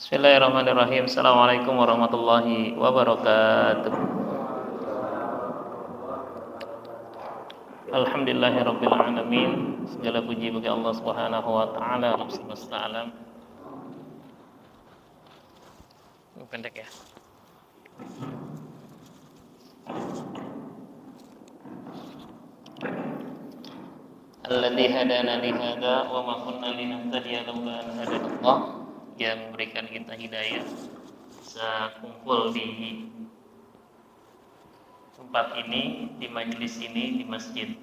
Bismillahirrahmanirrahim. Assalamualaikum warahmatullahi wabarakatuh. Alhamdulillahirabbil alamin. Segala puji bagi Allah Subhanahu wa taala Rabb semesta alam. Pendek ya. Alladzi hadana li hadza wa ma kunna linahtadiya laula an hadana Allah, yang memberikan kita hidayah bisa kumpul di tempat ini, di majelis ini, di masjid,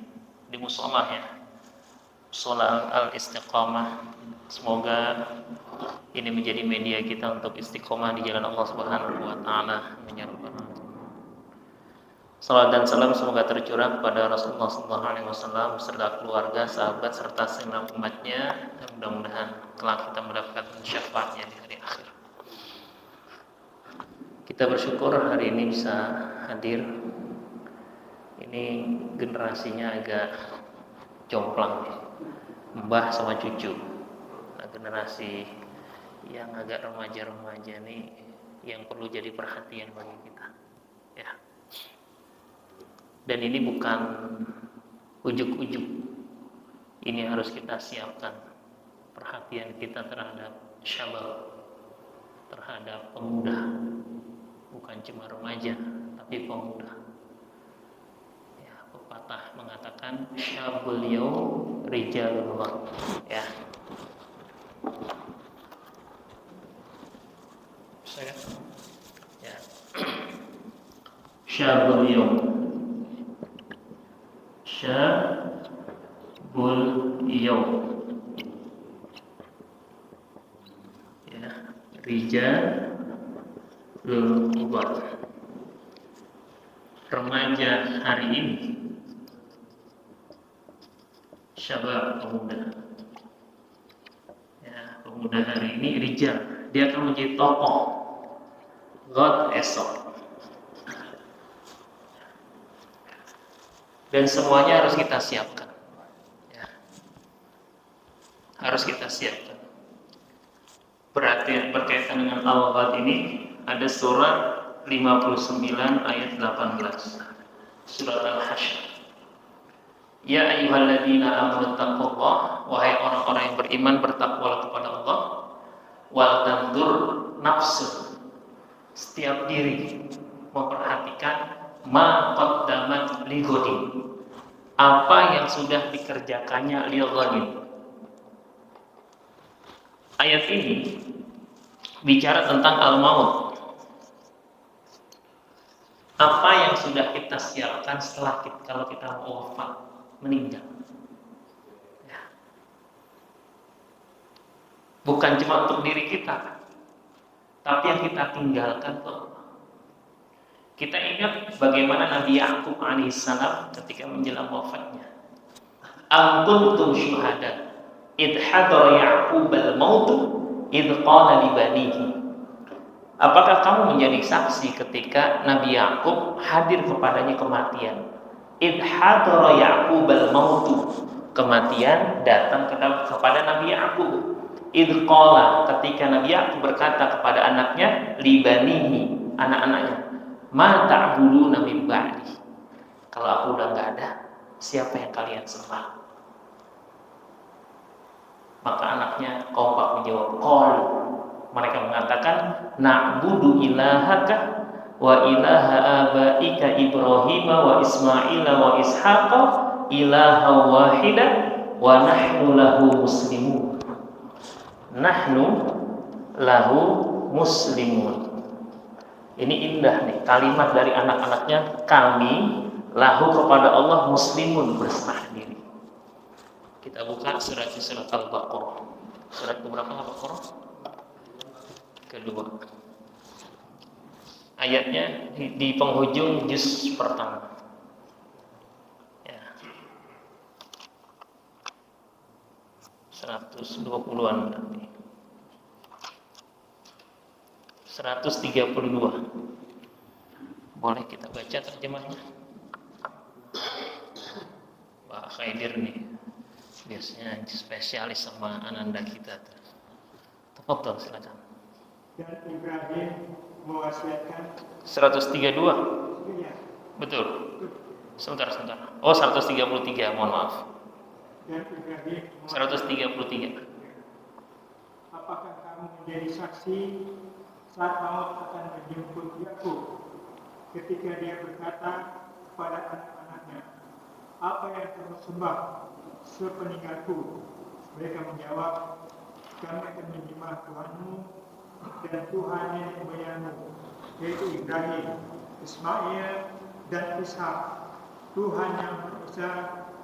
di musholah ya, musholah al-istiqamah. Semoga ini menjadi media kita untuk istiqomah di jalan Allah Subhanahu wa taala. Salam dan salam semoga tercurah kepada Rasulullah SAW beserta keluarga, sahabat serta segenap umatnya, dan mudah-mudahan kelak kita mendapatkan syafaatnya di hari akhir. Kita bersyukur hari ini bisa hadir. Ini generasinya agak jomplang ya. Mbah sama cucu. Nah, generasi yang agak remaja-remaja nih yang perlu jadi perhatian bagi kita. Ya. Dan ini bukan ujuk-ujuk. Ini harus kita siapkan perhatian kita terhadap syabab, terhadap pemuda. Bukan cuma remaja, tapi pemuda. Ya, pepatah mengatakan syabul yaum rijalul ghad. Ya. Bisa kan? Ya. Syabul yaum. Syabul yaum. Ya, rijalul ghad. Remaja hari ini, syabab pemuda. Ya, pemuda hari ini rijal, dia akan menjadi tokoh God esok. Dan semuanya harus kita siapkan. Ya. Harus kita siapkan. Berarti berkaitan dengan al-Ghad ini ada surat 59 ayat 18. Surat Al-Hasyr. Ya ayyuhalladzina amanu taqullaha, wahai orang-orang yang beriman, bertakwalah kepada Allah. Wal tanzur nafsu, setiap diri memperhatikan ma qaddamat li ghadin, apa yang sudah dikerjakannya li ghadin. Ayat ini bicara tentang al-maut. Apa yang sudah kita siapkan setelah kalau kita wafat, meninggal. Ya. Bukan cuma untuk diri kita, tapi yang kita tinggalkan tuh. Kita ingat bagaimana Nabi Ya'qub alaihissalam ketika menjelang wafatnya. Am kuntum syuhada idh hadara Ya'qub al-maut idh qala li banihi. Apakah kamu menjadi saksi ketika Nabi Ya'qub hadir kepadanya kematian? Idh hadara Ya'qub al-maut, kematian datang kepada Nabi Ya'qub. Idh qala, ketika Nabi Ya'qub berkata kepada anaknya, li banihi, anak-anaknya, ma ta'buduna min ba'di, kalau aku udah nggak ada, siapa yang kalian sembah? Maka anaknya kompak menjawab, qalu, mereka mengatakan, na'budu ilahaka wa ilaha abaika Ibrahim wa Ismail wa Ishaq ilaha wahida wa nahnu lahu muslimun. Nahnu lahu muslimun. Ini indah nih, kalimat dari anak-anaknya, kami lahu kepada Allah muslimun, berserah diri. Kita buka surat Al-Baqarah. Surat keberapa Al-Baqarah? Kedua. Ayatnya di penghujung juz pertama. Ya. 120-an berarti. 132. Boleh kita baca terjemahnya? Pak Khaidir nih biasanya spesialis sama ananda kita. Tafadhol, silakan. Dan Ibrahim mewasiatkan 132. istrinya. Betul. Sebentar. Oh, 133, mohon maaf. Dan Ibrahim 133. apakah kamu menjadi saksi saat maut akan menjemput Yakub ketika dia berkata kepada anak-anaknya, apa yang kamu sembah sepeninggalku? Mereka menjawab, kami akan menyembah Tuhanmu dan Tuhan nenek moyangmu, yaitu Ibrahim, Ismail dan Ishak, Tuhan yang Esa,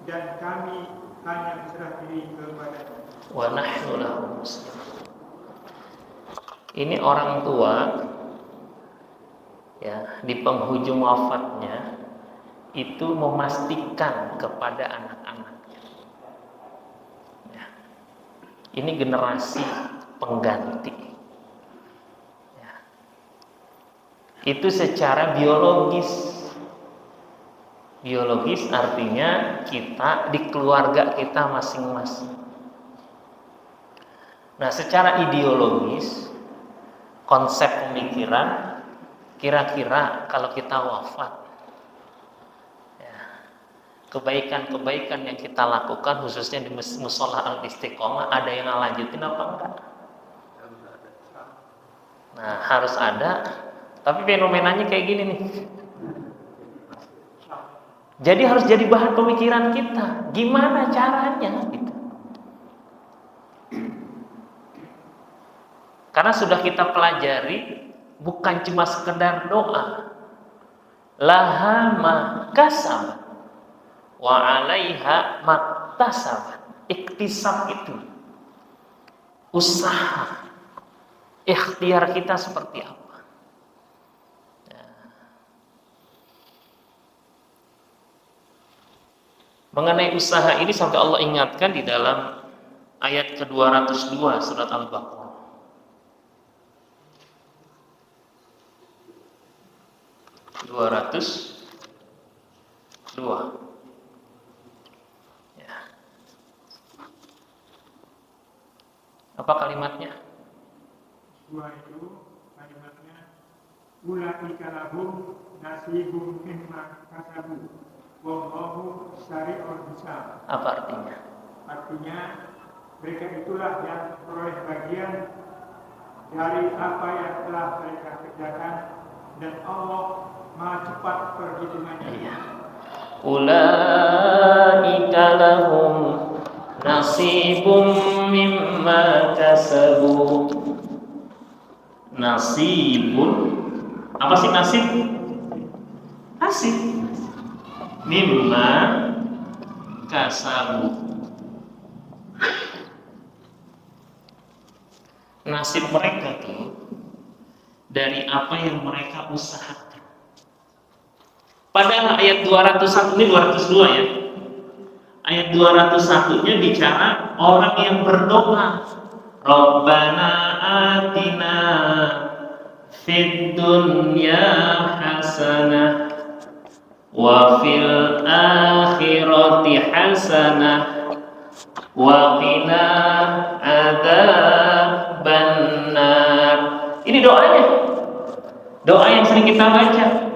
dan kami hanya berserah diri kepada-Nya. Wa nahnu lahu muslimun. Ini orang tua ya, di penghujung wafatnya itu memastikan kepada anak-anaknya. Ya. Ini generasi pengganti. Ya. Itu secara biologis. Biologis artinya kita di keluarga kita masing-masing. Nah, secara ideologis, konsep pemikiran, kira-kira kalau kita wafat, ya, kebaikan-kebaikan yang kita lakukan khususnya di Mushola Al-Istiqomah ada yang lanjutin apa enggak? Nah, harus ada. Tapi fenomenanya kayak gini nih. Jadi harus jadi bahan pemikiran kita. Gimana caranya? Gitu. Karena sudah kita pelajari bukan cuma sekedar doa. Laha makasabat wa 'alaiha maktasabat. Iktisab itu usaha. Ikhtiar kita seperti apa? Ya. Mengenai usaha ini sampai Allah ingatkan di dalam ayat ke-202 surat Al-Baqarah. 202. Ya. Apa kalimatnya? Dua itu kalimatnya ulaika lahum nasibum mimma kasabu wallahu sari'ul hisab. Apa artinya? Artinya mereka itulah yang memperoleh bagian dari apa yang telah mereka kerjakan dan Allah Maha cepat perhitungannya. Iya. Ulaika lahum nasibum mimma kasabu. Nasibun. Apa sih nasib? Nasib. Mimma kasabu. Nasib mereka tuh dari apa yang mereka usahakan. Pada ayat 201 ini 202 ya. Ayat 201-nya bicara orang yang berdoa. Rabbana atina fid dunya hasanah wa fil akhirati hasanah wa qina adzabannar. Ini doanya. Doa yang sering kita baca.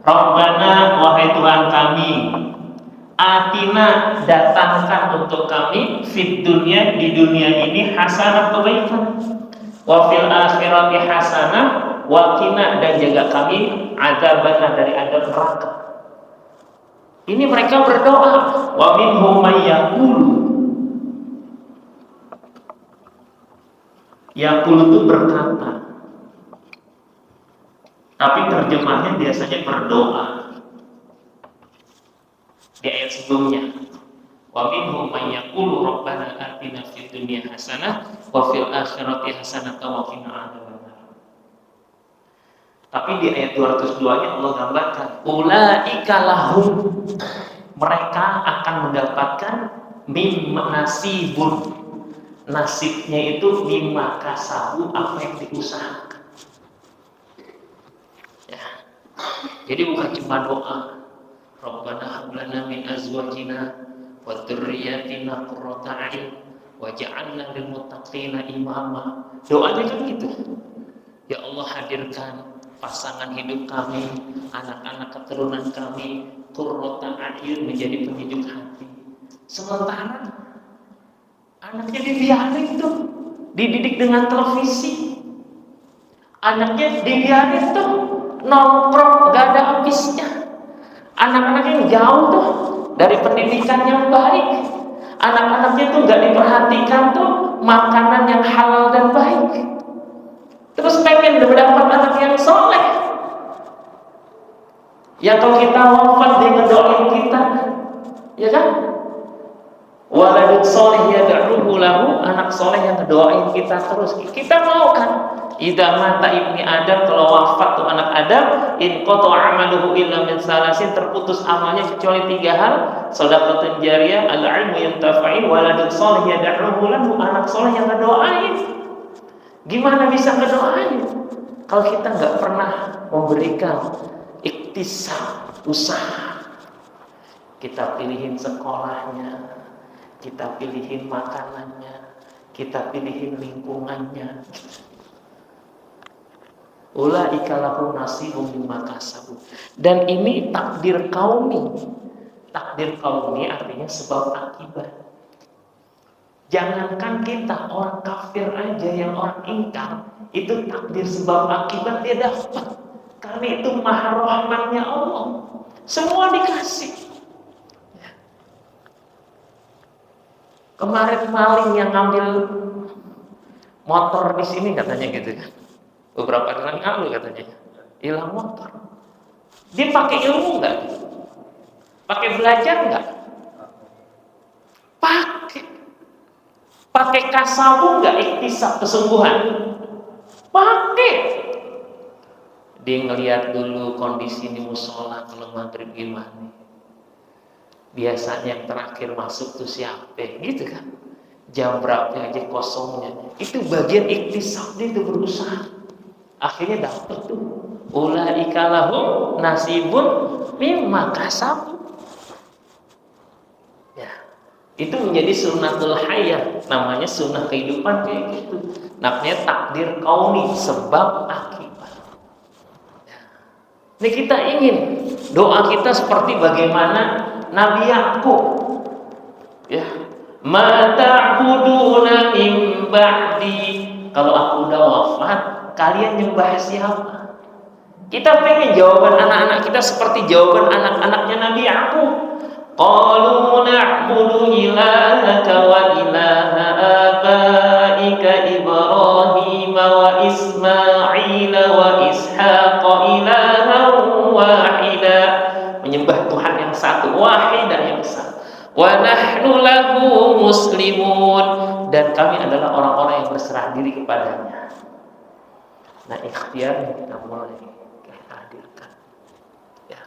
Rabbana, wahai Tuhan kami, atina, datangkan untuk kami fid dunya, di dunia ini hasanah kebaikan, wa fil akhirati hasanah wa qina, dan jaga kami adzabannar, dari azab neraka. Ini mereka berdoa. Wa minhum may yaqulu. Yaqulu itu berkata. Tapi terjemahnya biasanya berdoa. Di ayat sebelumnya, wa minhum may yaqulu rabbana atina fid dunya hasanah wa fil akhirati hasanah wa qina adzabannar. Tapi di ayat 202-nya Allah gambarkan, ulaika lahum, mereka akan mendapatkan mimma nasibun. Nasibnya itu mimma kasabu, apa yang diusahakan. Ya. Jadi bukan cuma doa, Rabbana hab lana min azwajina wa dzurriyyatina qurrata a'yun waj'alna lil muttaqina imama. Doanya kan gitu. Ya Allah, hadirkan pasangan hidup kami, anak-anak keturunan kami, qurrata a'yun, menjadi penyejuk hati. Sementara anaknya dibiarin tuh, dididik dengan televisi. Anaknya dibiarin tuh nongkrong gak ada habisnya. Anak-anaknya jauh tuh dari pendidikan yang baik. Anak-anaknya tuh gak diperhatikan tuh makanan yang halal dan baik. Terus pengen mendapat anak yang soleh. Ya kalau kita wafat dia ngedoain kita, ya kan? Waladun soleh yad'uhu lahu, anak soleh yang ngedoain kita terus. Kita mau kan? Idza mata ibni Adam, kalau wafat tuh anak Adam, in qata'a amaluhu illa min salasin, terputus amalnya kecuali 3 hal: shadaqatun jariyah, al-'ilmu yantafa'in, waladun soleh yad'uhu lahu, anak soleh yang ngedoain. Gimana bisa ngedoain kalau kita nggak pernah memberikan iktisab, usaha? Kita pilihin sekolahnya, kita pilihin makanannya, kita pilihin lingkungannya. Ulaika lahum nasibum mimma kasabu. Dan ini takdir kauni. Takdir kauni artinya sebab akibat. Jangankan kita, orang kafir aja yang orang ingkar, itu takdir sebab akibat dia dapat. Karena itu maha rahmatnya Allah. Semua dikasih. Kemarin maling yang ngambil motor di sini katanya gitu kan. Beberapa hari lalu katanya hilang motor. Dia pakai ilmu nggak? Pakai belajar nggak? Pakai kasabu nggak, iktisab kesungguhan? Pakai. Dia ngelihat dulu kondisi di musola kalau maghrib gimana. Biasanya yang terakhir masuk tuh siapa? Gitu kan? Jam berapa aja kosongnya? Itu bagian iktisab dia, itu berusaha. Akhirnya dapat tuh. Ulaika lahum nasibun mimma kasabu. Ya. Itu menjadi sunnatul hayah, namanya sunnah kehidupan kayak gitu. Namanya takdir kauni, sebab akibat. Ya. Ini kita ingin doa kita seperti bagaimana Nabi Yakub. Ya, ma ta'buduna min ba'di. Kalau aku udah wafat, kalian nyembah siapa? Kita pengen jawaban anak-anak kita seperti jawaban anak-anaknya Nabi Yakub. Qalu na'budu ilahaka wa ilaha abaika Ibrahim wa Ismail wa Ishaq ilahan wahida. Menyembah Tuhan yang satu, wahidah yang satu. Wa nahnu lahu muslimun, dan kami adalah orang-orang yang berserah diri kepadanya. Nah, ikhtiar yang kita mulai kita hadirkan. Ya.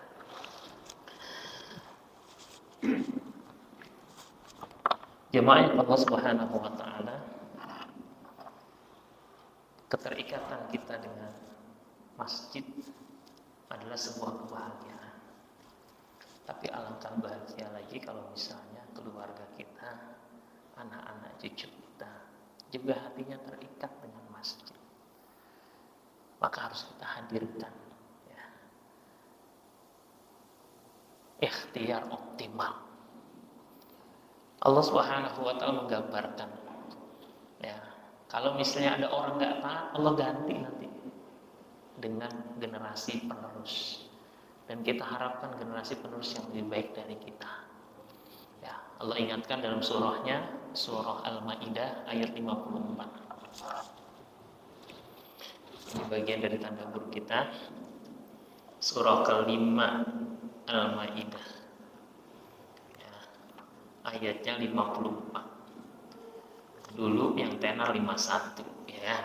Jemaah Allah Subhanahu wa taala, keterikatan kita dengan masjid adalah sebuah kebahagiaan. Tapi alangkah bahagia lagi kalau misalnya keluarga kita, anak-anak cucu kita juga hatinya terikat dengan masjid. Maka harus kita hadirkan, ya, ikhtiar optimal. Allah Subhanahu wa taala menggambarkan, ya, kalau misalnya ada orang nggak taat, Allah ganti nanti dengan generasi penerus. Dan kita harapkan generasi penerus yang lebih baik dari kita. Ya, Allah ingatkan dalam surahnya, surah Al-Maidah ayat 54. Ini bagian dari tadabbur kita. Surah kelima Al-Maidah. Ya, ayatnya 54. Dulu yang tenar 51, ya.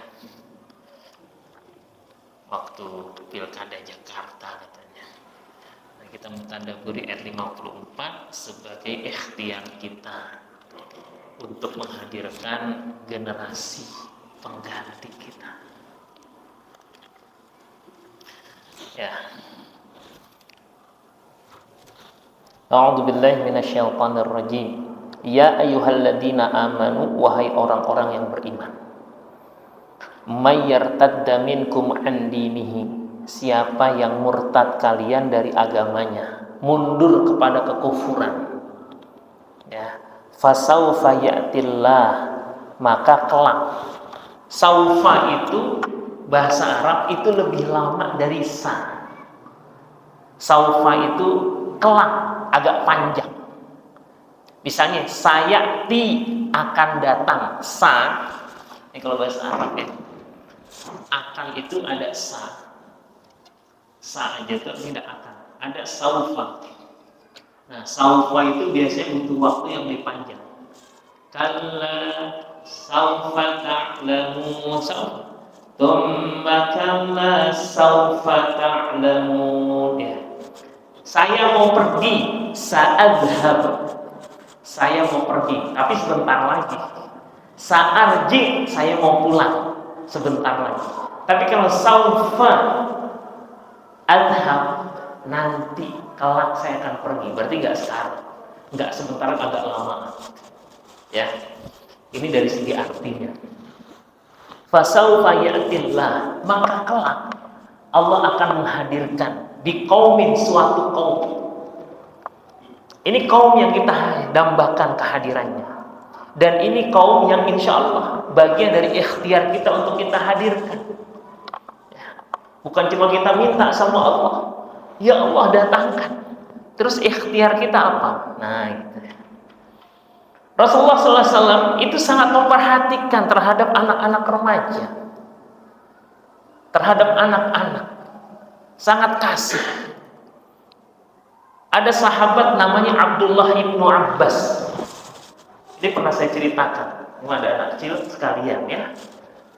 Waktu Pilkada Jakarta katanya. Kita mentadabburi ayat 54 sebagai ikhtiar kita untuk menghadirkan generasi pengganti kita. Ya. A'udzu billahi minasyaitonir rajim. Ya ayyuhalladzina amanu, wahai orang-orang yang beriman. may yartadda minkum an dinihi, siapa yang murtad kalian dari agamanya, mundur kepada kekufuran, ya, fasaufa ya'tillah, maka kelak. Saufa itu bahasa Arab itu lebih lama dari sa. Saufa itu kelak, agak panjang. Misalnya sayati, akan datang. Sa, ini kalau bahasa Arab ya, akan itu ada sa. Sa aja tuh tidak akan. Ada saufa. Nah, saufa itu biasanya butuh waktu yang lebih panjang. Kalla saufa ta'lamun, saufa. Tsumma kalla saufa ta'lamun, ya. Saya mau pergi, sa'adhab. Saya mau pergi, tapi sebentar lagi. Sa'arji, saya mau pulang, sebentar lagi. Tapi kalau saufa adhab, nanti kelak saya akan pergi, berarti nggak sekarang, nggak sebentar, agak lama, ya. Ini dari segi artinya. Fasaufa ya'tillah, maka kelak Allah akan menghadirkan di qaumin, suatu kaum. Ini kaum yang kita dambakan kehadirannya, dan ini kaum yang insya Allah bagian dari ikhtiar kita untuk kita hadirkan. Bukan cuma kita minta sama Allah, ya Allah datangkan. Terus ikhtiar kita apa? Nah, itu. Rasulullah SAW itu sangat memperhatikan terhadap anak-anak remaja, terhadap anak-anak, sangat kasih. Ada sahabat namanya Abdullah ibnu Abbas. Ini pernah saya ceritakan. Ini ada anak kecil sekalian, ya.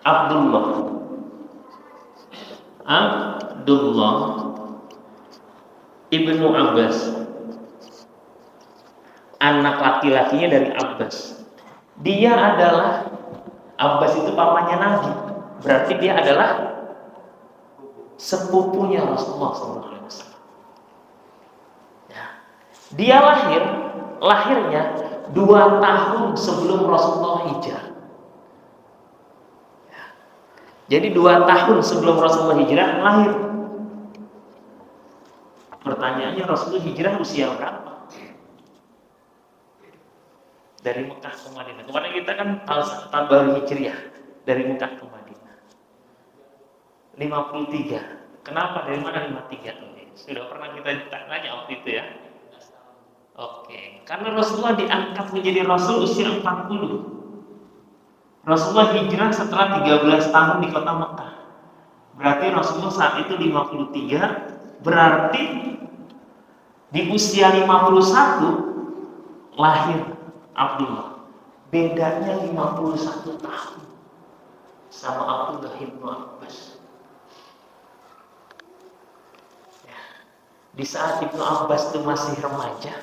Abdullah ibnu Abbas, anak laki-lakinya dari Abbas. Dia adalah, Abbas itu pamannya Nabi, berarti dia adalah sepupunya Rasulullah SAW. Ya. Dia lahirnya 2 tahun sebelum Rasulullah hijrah. Ya. Jadi 2 tahun sebelum Rasulullah hijrah lahir. Pertanyaannya, Rasulullah hijrah usia berapa? Dari Mekah ke Madinah. Kemarin kita kan tahun baru hijriah, dari Mekah ke Madinah 53. Kenapa? Dari mana 53? Sudah pernah kita tanya waktu itu, ya. Oke, karena Rasulullah diangkat menjadi Rasul usia 40. Rasulullah hijrah setelah 13 tahun di kota Mekah. Berarti Rasulullah saat itu 53. Berarti di usia 51 lahir Abdullah. Bedanya 51 tahun sama Abdullah ibnu Abbas. Ya. Di saat Ibnu Abbas itu masih remaja,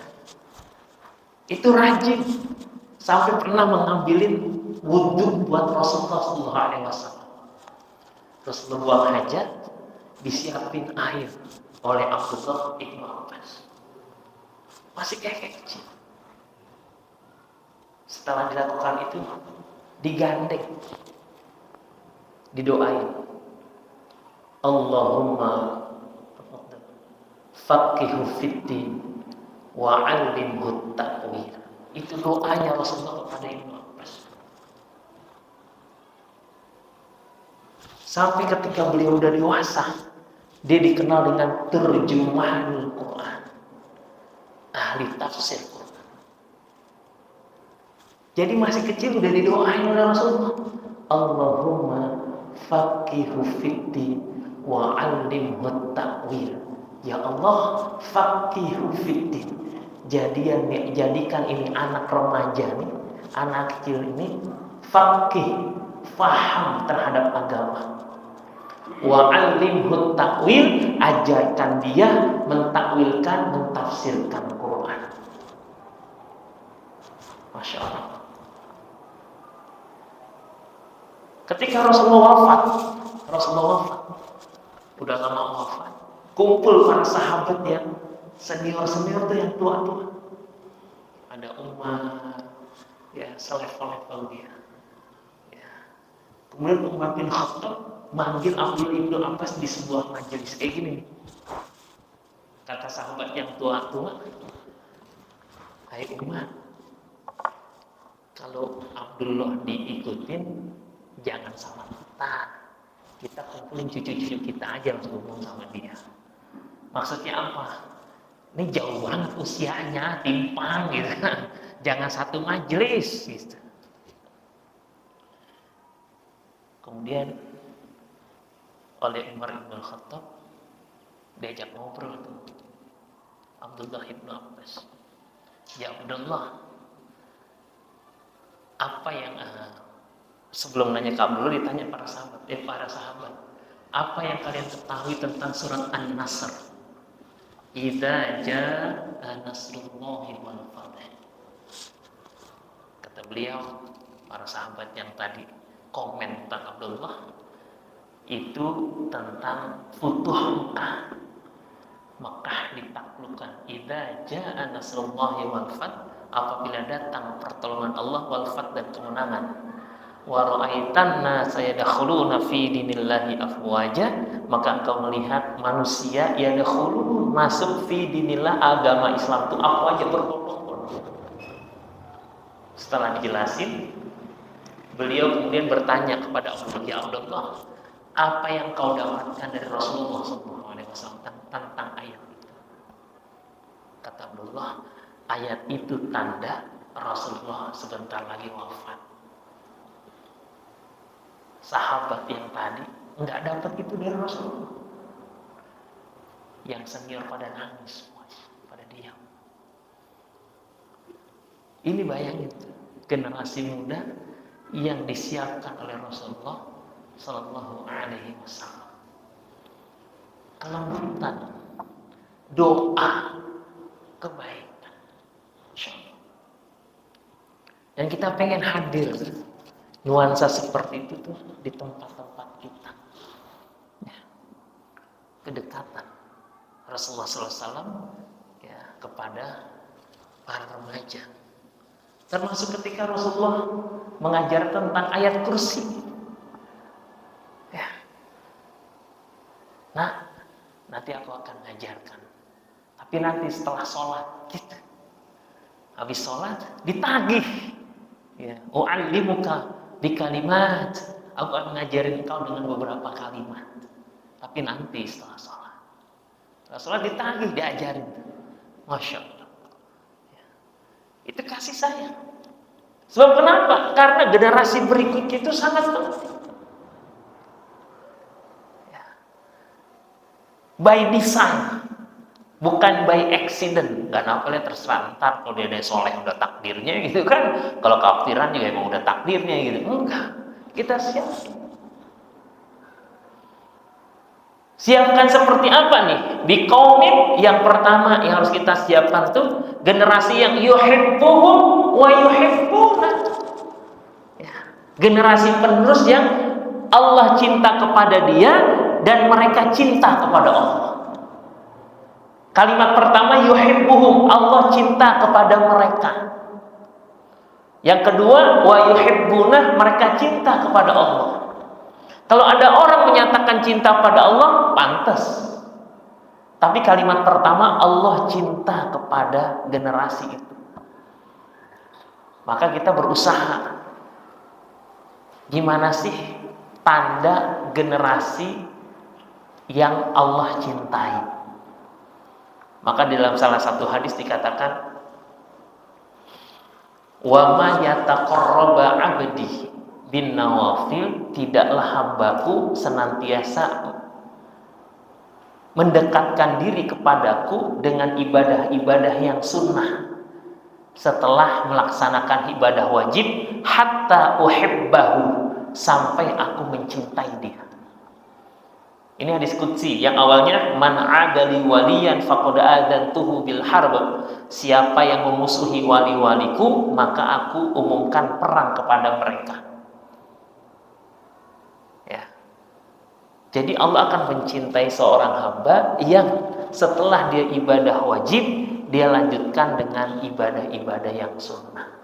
itu rajin sampai pernah mengambilin wudhu buat Rasulullah SAW. Terus berbuang hajat, disiapin air oleh Abdullah ibnu Abbas. Masih kayak kecil. Setelah dilakukan itu, digandeng, didoain, Allahumma faqihu fiddin wa 'allimhu ta'wil. Itu doanya Rasulullah kepada Ibnu Abbas. Sampai ketika beliau sudah dewasa, dia dikenal dengan terjemahanul Quran, ahli tafsir Quran. Jadi masih kecil sudah didoain oleh Rasulullah, Allahumma faqihu fiddin wa 'allimhu ta'wil. Ya Allah, faqihu fiddin, jadikan ini anak remaja nih, anak kecil ini faqih, faham terhadap agama. Wa 'allimhu ta'wil, ajarkan dia mentakwilkan, mentafsirkan Quran. Masya Allah. Ketika Rasulullah wafat, udah lama wafat, kumpul para sahabat yang senior-senior tuh, yang tua-tua. Ada Umar, ya, selevel-level dia. Ya. Kemudian Umar bin Khattab manggil Abdullah ibnu Abbas di sebuah majelis kayak gini. Kata sahabat yang tua-tua, hai Umar, kalau Abdullah diikutin, jangan sama kita. Kita kumpulin cucu-cucu kita aja langsung ngomong sama dia. Maksudnya apa? Ini jauh banget usianya, timpang gitu. Jangan satu majelis gitu. Kemudian oleh Umar bin Khattab diajak ngobrol tuh Abdullah ibnu Abbas. Ya Abdullah, apa yang sebelum nanya ke Abdullah ditanya para sahabat, apa yang kalian ketahui tentang surat An-Nasr? Idza jaa nasrullahi wal fath. Kata beliau, para sahabat yang tadi komen tentang Abdullah itu tentang futuh Mekah. Mekah ditaklukkan. Idza jaa nasrullahi wal fath, apabila datang pertolongan Allah wal fath dan kemenangan. Wa ra'aitan nasa yadkhuluna fi dinillahi afwaja, maka engkau melihat manusia yadkhulun masuk fi dinillah, agama Islam itu afwaja, berbondong-bondong. Setelah dijelasin, beliau kemudian bertanya kepada Abdullah, ya Abdullah, apa yang kau dapatkan dari Rasulullah SAW tentang ayat itu? Kata Abdullah, ayat itu tanda Rasulullah sebentar lagi wafat. Sahabat yang tadi nggak dapat itu dari Rasulullah. Yang senior pada nangis, pada diam. Ini bayangin generasi muda yang disiapkan oleh Rasulullah Sallallahu Alaihi Wasallam. Kelembutan, doa, kebaikan. Dan kita pengen hadir nuansa seperti itu tuh di tempat-tempat kita. Ya. Kedekatan Rasulullah SAW ya, kepada para remaja. Termasuk ketika Rasulullah mengajar tentang ayat kursi. Ya. Nah, nanti aku akan mengajarkan. Tapi nanti setelah sholat, gitu. Habis sholat, ditagih. Ya. U'allimuka di kalimat, aku akan ngajarin kau dengan beberapa kalimat. Tapi nanti setelah sholat. Setelah sholat ditagih, diajarin. Masya Allah. Ya. Itu kasih sayang. Sebab kenapa? Karena generasi berikutnya itu sangat penting. Ya. By design, bukan by accident. Gak napalnya terserah ntar kalau dia ada soleh udah takdirnya gitu kan. Kalau keaftiran juga emang udah takdirnya gitu. Enggak, kita siapkan seperti apa nih? Di kaum yang pertama yang harus kita siapkan tuh generasi yang yuhibbuhum wa yuhibbuna. Ya. Generasi penerus yang Allah cinta kepada dia dan mereka cinta kepada Allah. Kalimat pertama yuhibbuhum, Allah cinta kepada mereka. Yang kedua wa yuhibbuna, mereka cinta kepada Allah. Kalau ada orang menyatakan cinta pada Allah, pantas. Tapi kalimat pertama Allah cinta kepada generasi itu. Maka kita berusaha. Gimana sih tanda generasi yang Allah cintai? Maka dalam salah satu hadis dikatakan, wa ma yataqarraba 'abdi bin nawafil, tidaklah hambaku senantiasa mendekatkan diri kepadaku dengan ibadah-ibadah yang sunnah setelah melaksanakan ibadah wajib, hatta uhibbahu, sampai aku mencintai dia. Ini hadis qudsi yang awalnya man adali waliyan faqad adantuhu bil harb. Siapa yang memusuhi wali-waliku, maka aku umumkan perang kepada mereka. Ya. Jadi Allah akan mencintai seorang hamba yang setelah dia ibadah wajib, dia lanjutkan dengan ibadah-ibadah yang sunnah.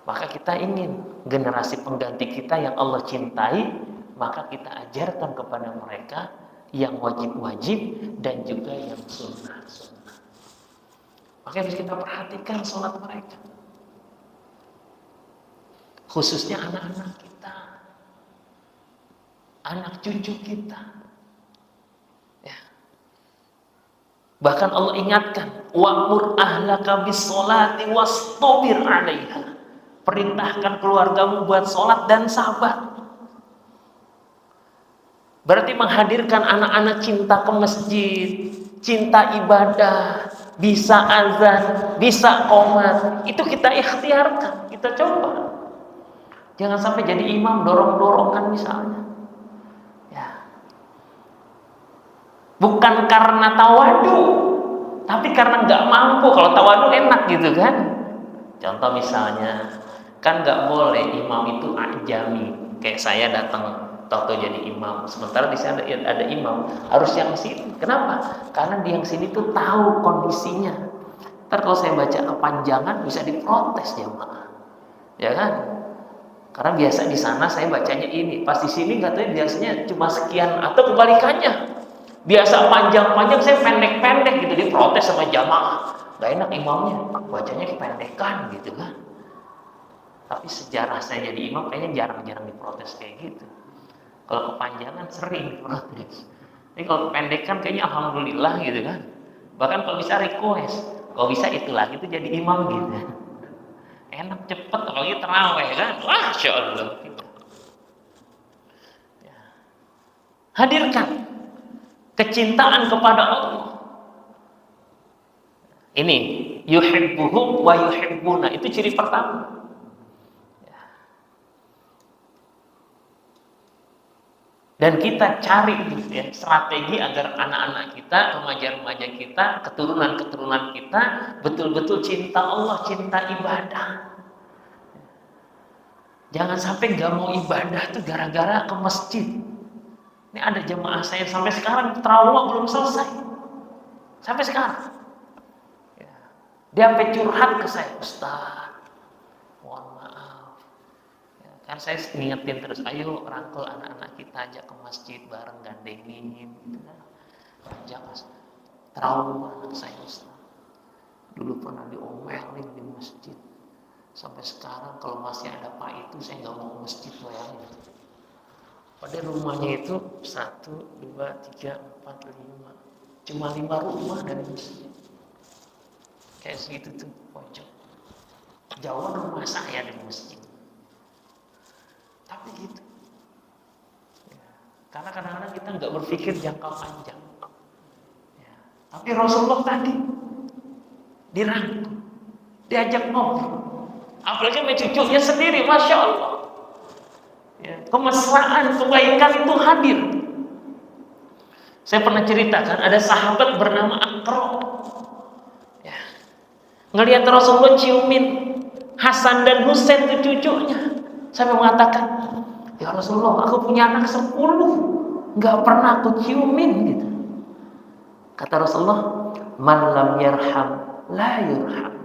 Maka kita ingin generasi pengganti kita yang Allah cintai, maka kita ajarkan kepada mereka yang wajib-wajib dan juga yang sunnah-sunnah. Maka harus kita perhatikan sholat mereka, khususnya anak-anak kita, anak cucu kita. Ya. Bahkan Allah ingatkan, wa'mur ahlaka bis-sholati wastabir 'alaiha. Perintahkan keluargamu buat sholat dan sabar. Berarti menghadirkan anak-anak cinta ke masjid, cinta ibadah, bisa azan, bisa qomat, itu kita ikhtiarkan, kita coba. Jangan sampai jadi imam dorong-dorongan misalnya. Ya. Bukan karena tawadu, tapi karena nggak mampu. Kalau tawadu enak gitu kan. Contoh misalnya, kan nggak boleh imam itu ajami. Kayak saya datang toto jadi imam, sementara di sana ada imam, harus yang sini. Kenapa? Karena di yang sini tuh tahu kondisinya. Ntar kalau saya baca kepanjangan bisa diprotes jamaah, ya kan? Karena biasa di sana saya bacanya ini, pas di sini katanya biasanya cuma sekian atau kebalikannya. Biasa panjang-panjang, saya pendek-pendek gitu, diprotes sama jamaah. Gak enak imamnya, bacanya kependekan gitu kan. Tapi sejarah saya jadi imam kayaknya jarang-jarang diprotes kayak gitu. Kalau kepanjangan sering diprotes. Ini kalau kependekan kayaknya alhamdulillah gitu kan. Bahkan kalau bisa request, kalau bisa itu lagi tuh jadi imam gitu. Enak cepet, apalagi terawih kan. Wah, Masya Allah gitu. Ya. Hadirkan kecintaan kepada Allah. Ini yuhibbuhum wa yuhibbuna, itu ciri pertama. Dan kita cari ya, strategi agar anak-anak kita, remaja-remaja kita, keturunan-keturunan kita betul-betul cinta Allah, cinta ibadah. Jangan sampai gak mau ibadah tuh gara-gara ke masjid. Ini ada jemaah saya sampai sekarang trauma belum selesai. Sampai sekarang. Ya. Dia sampai curhat ke saya, Ustaz, mohon maaf. Ya, kan saya ngingetin terus, ayo rangkul anak-anak kita ajak ke masjid bareng, gandengin gitu kan. Ajak mas. Trauma anak saya, Ustaz. Dulu pernah diomelin di masjid. Sampai sekarang kalau masih ada Pak itu saya nggak mau ke masjid, bayangin. Padahal rumahnya itu 1, 2, 3, 4, 5. Cuma 5 rumah dari masjid. Kayak segitu tuh pojok. Jauh rumah saya dari masjid. Tapi gitu. Ya. Karena kadang-kadang kita nggak berpikir jangka panjang. Ya. Tapi Rasulullah tadi dirangkul, diajak ngobrol. Apalagi sama cucunya sendiri, Masya Allah. Ya, kemesraan, kebaikan itu hadir. Saya pernah ceritakan ada sahabat bernama Aqra. Ya. Ngelihat Rasulullah ciumin Hasan dan Husain itu cucunya. Sampai mengatakan, ya Rasulullah, aku punya anak 10, nggak pernah aku ciumin gitu. Kata Rasulullah, man lam yarham la yurham.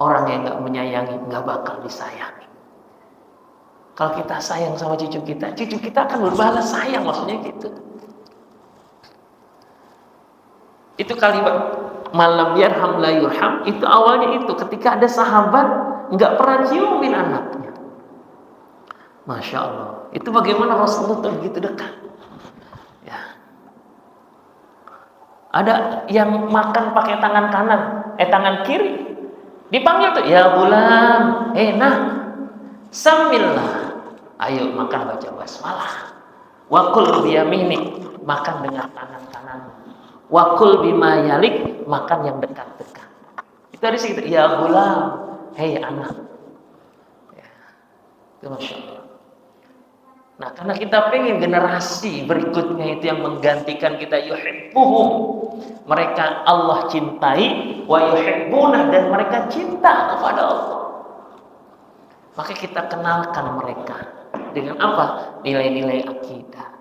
Orang yang nggak menyayangi nggak bakal disayangi. Kalau kita sayang sama cucu kita akan berbalas sayang, maksudnya gitu. Itu kalimat malam yarham la yurham, itu awalnya itu ketika ada sahabat nggak pernah ciumin anaknya. Masya Allah. Itu bagaimana Rasulullah begitu dekat. Ya. Ada yang makan pakai tangan kanan, tangan kiri. Dipanggil tuh, ya gulam, nah, samillah. Ayo makan baca basmalah. Wakul biyaminik, makan dengan tangan kanan. Wakul bima yalik, makan yang dekat-dekat. Itu dari situ, ya gulam, anak. Ya. Itu Masya Allah. Nah, karena kita pengen generasi berikutnya itu yang menggantikan kita, yuhibbuhum. Mereka Allah cintai, wa yuhibbuna, dan mereka cinta kepada Allah. Maka kita kenalkan mereka dengan apa? Nilai-nilai akidah,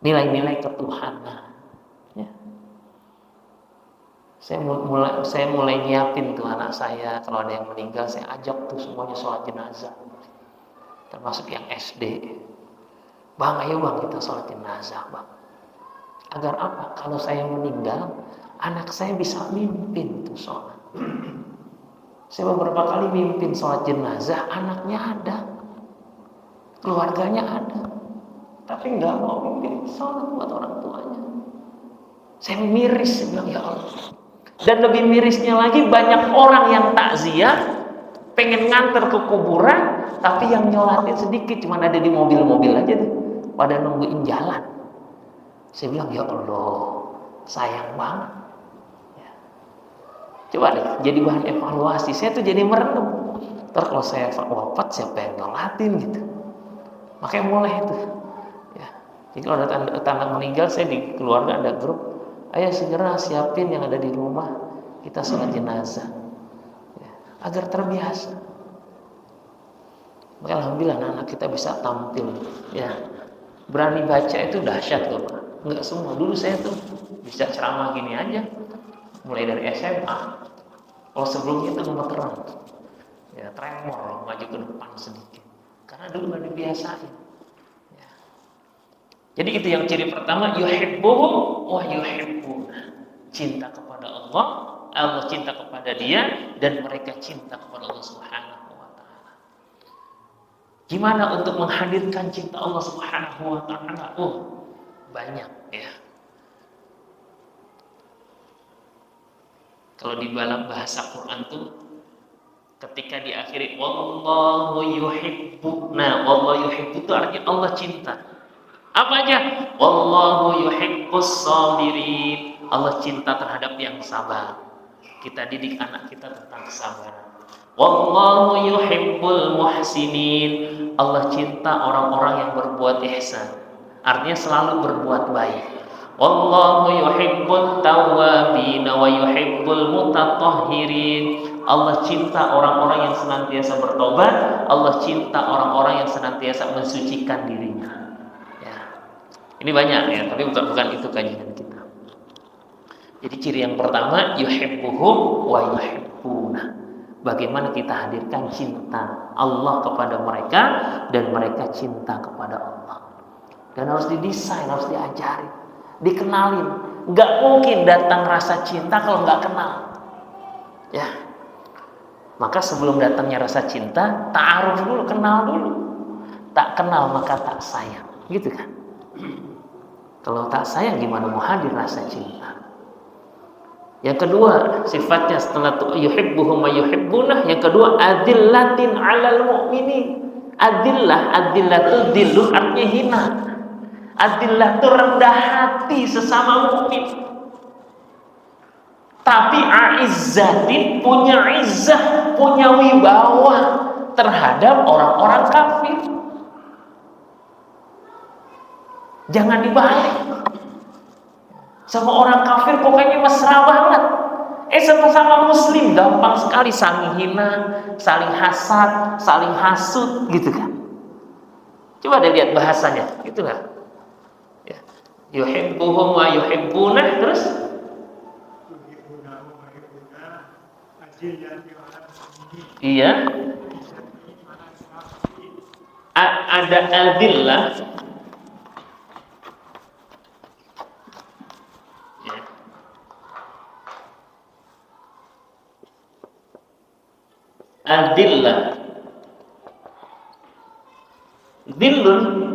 nilai-nilai ketuhanan. Ya. Saya mulai nyiapin tuh anak saya, kalau ada yang meninggal saya ajak tuh semuanya sholat jenazah, termasuk yang SD. Bang, ayo bang kita sholat jenazah bang. Agar apa? Kalau saya meninggal, anak saya bisa mimpin tuh sholat. Saya beberapa kali mimpin sholat jenazah, anaknya ada, keluarganya ada, tapi nggak mau mimpin sholat buat orang tuanya. Saya miris, saya bilang ya Allah. Dan lebih mirisnya lagi, banyak orang yang takziah, pengen nganter ke kuburan, tapi yang nyolatin sedikit, cuma ada di mobil-mobil aja tuh, pada nungguin jalan. Saya bilang ya Allah, sayang banget. Ya. Coba deh, jadi bahan evaluasi. Saya tuh jadi merenung. Terus kalau saya wafat, siapa yang nyolatin gitu? Makanya mulai itu. Ya. Jadi kalau ada tanda meninggal, saya di keluarga ada grup. Ayo segera siapin yang ada di rumah, kita sholat jenazah, ya, agar terbiasa. Maka alhamdulillah anak kita bisa tampil, ya. Berani baca itu dahsyat loh, Pak. Enggak semua. Dulu saya tuh bisa ceramah gini aja, mulai dari SMA. Kalau sebelumnya itu gemeteran, ya tremor, maju ke depan sedikit, karena dulu nggak dibiasain. Ya. Jadi itu yang ciri pertama, yuhibbuhum wa yuhibbuna. Cinta kepada Allah, Allah cinta kepada dia, dan mereka cinta kepada Allah Subhanahu wa taala. Gimana untuk menghadirkan cinta Allah Subhanahu wa taala? Oh, banyak ya. Kalau di dalam bahasa Quran tuh ketika diakhiri wallahu yuhibbu. Nah, wallahu yuhibbu itu artinya Allah cinta. Apa aja? Wallahu yuhibbus sabirin. Allah cinta terhadap yang sabar. Kita didik anak kita tentang kesabaran. Wallahu yuhibbul muhsinin. Allah cinta orang-orang yang berbuat ihsan. Artinya selalu berbuat baik. Wallahu yuhibbut tawwabin wa yuhibbul mutatahhirin. Allah cinta orang-orang yang senantiasa bertobat. Allah cinta orang-orang yang senantiasa mensucikan dirinya. Ini banyak ya, tapi bukan itu kajian kita. Jadi ciri yang pertama, yuhibbuhum wa yuhibbuna. Bagaimana kita hadirkan cinta Allah kepada mereka dan mereka cinta kepada Allah. Dan harus didesain, harus diajari, dikenalin. Gak mungkin datang rasa cinta kalau gak kenal. Ya. Maka sebelum datangnya rasa cinta, ta'aruf dulu, kenal dulu. Tak kenal maka tak sayang, gitu kan? Kalau tak sayang gimana mau hadir rasa cinta? Yang kedua, sifatnya setelah yuhibbuhum wa yuhibbunah, yang kedua adillatin 'alal mu'minin. Adillah itu dillu artinya hina. Adillah itu rendah hati sesama mukmin. Tapi aizzatin punya izzah, punya wibawa terhadap orang-orang kafir. Jangan dibalik. Sama orang kafir pokoknya mesra banget. Sama-sama muslim gampang sekali saling hina, saling hasad, saling hasut, gitu kan? Coba deh lihat bahasanya, gitu kan? Ya. Yuhibbuhum wa yuhibbunah, terus iya. Ada adillah. Adillah. Dillun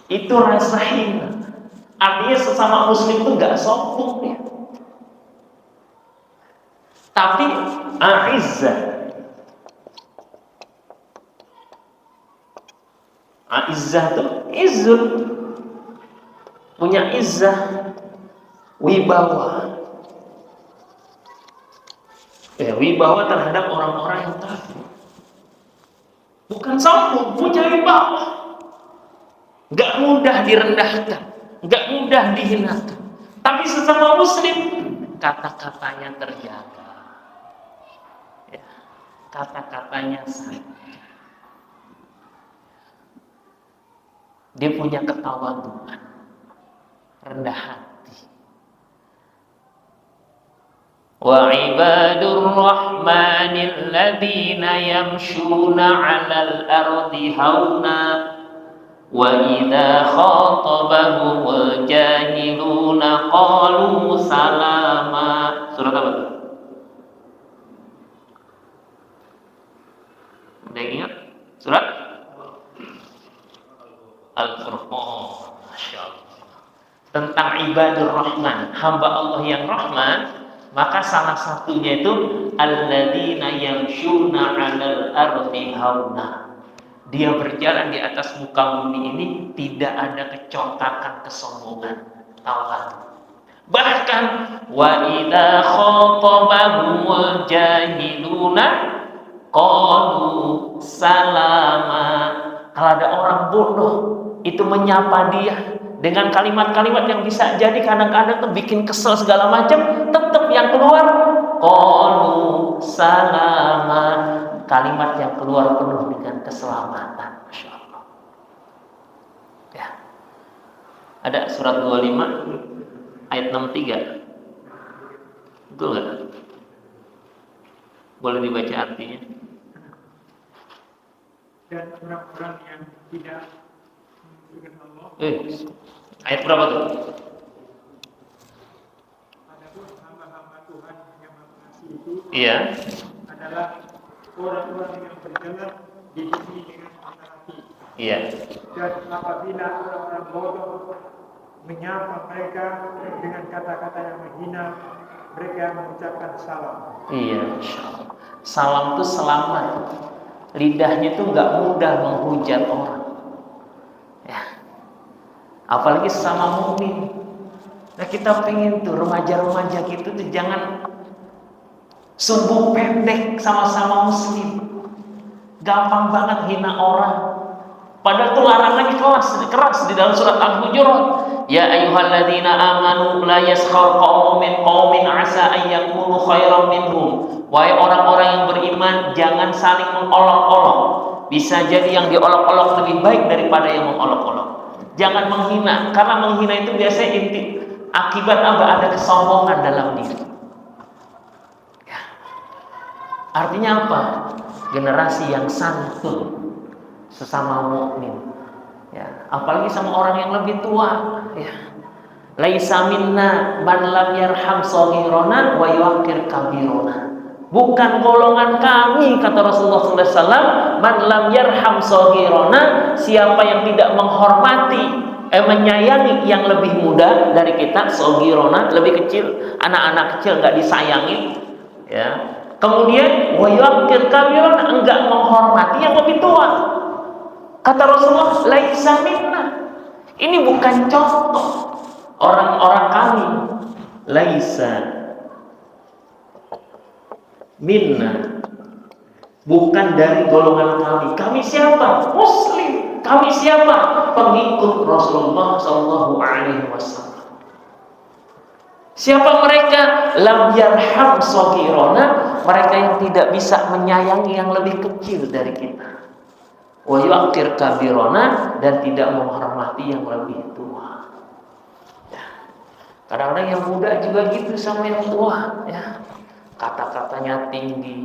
itu rasa hina. Artinya sesama muslim itu gak sombong ya. Tapi a'izzah. A'izzah itu izzun. Punya izzah, wibawa. Wibawa terhadap orang-orang yang kafir. Bukan sombong, punya wibawa. Gak mudah direndahkan, gak mudah dihinakan. Tapi sesama muslim, kata-katanya terjaga. Ya, kata-katanya sah. Dia punya ketawaduan, rendah hati. Wa ibadur rahmanil ladzina yamshuna 'alal ardi hauna wa idza khatabahumul jahiluna qalu salama. Surat apa itu? Ada yang ingat? Surat Al-Furqan. Masya Allah. Tentang ibadur rahman, hamba Allah yang rahman, maka salah satunya itu alladzina yamshuna 'alal ardi hauna. Dia berjalan di atas muka bumi ini tidak ada kecongkakan, kesombongan. Tawadu. Bahkan wa idza khatabahumul jahiluna qalu salama. Kalau ada orang bodoh itu menyapa dia dengan kalimat-kalimat yang bisa jadi kadang-kadang tuh bikin kesel segala macam, tetap yang keluar qalu salama. Kalimat yang keluar penuh dengan keselamatan. Masya Allah. Ya. Ada surat 25 ayat 63. Betul nggak? Boleh dibaca artinya. Dan orang-orang yang tidak dengan Allah. Ayat berapa tuh? Adapun hamba-hamba Tuhan yang mengasihi itu Iya. adalah orang-orang yang berjalan di bumi dengan rendah hati. Iya. Dan apabila orang-orang bodoh menyapa mereka dengan kata-kata yang menghina, mereka mengucapkan salam. Iya. Salam itu selamat. Lidahnya itu nggak mudah menghujat orang. Ya. Apalagi sama mukmin. Nah kita pengen tuh remaja-remaja gitu tuh jangan sumbu pendek sama-sama muslim. Gampang banget hina orang. Padahal itu larangannya keras di dalam surat Al-Hujurat. Ya ayyuhalladzina amanu la yaskhar qaumun min qaumin asa an yakunu khairan minhum. Wahai orang-orang yang beriman, jangan saling mengolok-olok. Bisa jadi yang diolok-olok lebih baik daripada yang mengolok-olok. Jangan menghina, karena menghina itu biasanya akibat apa? Ada kesombongan dalam diri. Ya. Artinya apa? Generasi yang santun sesama mukmin. Ya, apalagi sama orang yang lebih tua. Ya. Laisa minna man lam yarham shaghirana wa yuqir kabirana. Bukan golongan kami, kata Rasulullah SAW, man lam yarham shaghirana, siapa yang tidak menghormati, menyayangi yang lebih muda dari kita, shaghirana, lebih kecil, anak-anak kecil nggak disayangi, ya. Kemudian wa yuqir kabirana, enggak menghormati yang lebih tua. Kata Rasulullah, laisa minna. Ini bukan contoh orang-orang kami. Laisa minna, bukan dari golongan kami. Kami siapa? Muslim. Kami siapa? Pengikut Rasulullah Shallallahu Alaihi Wasallam. Siapa mereka? Lam yarham shaghirana, mereka yang tidak bisa menyayangi yang lebih kecil dari kita. Wa yuqir kabirana, dan tidak menghormati yang lebih tua. Ya. Kadang-kadang yang muda juga gitu sama yang tua, ya. Kata-katanya tinggi,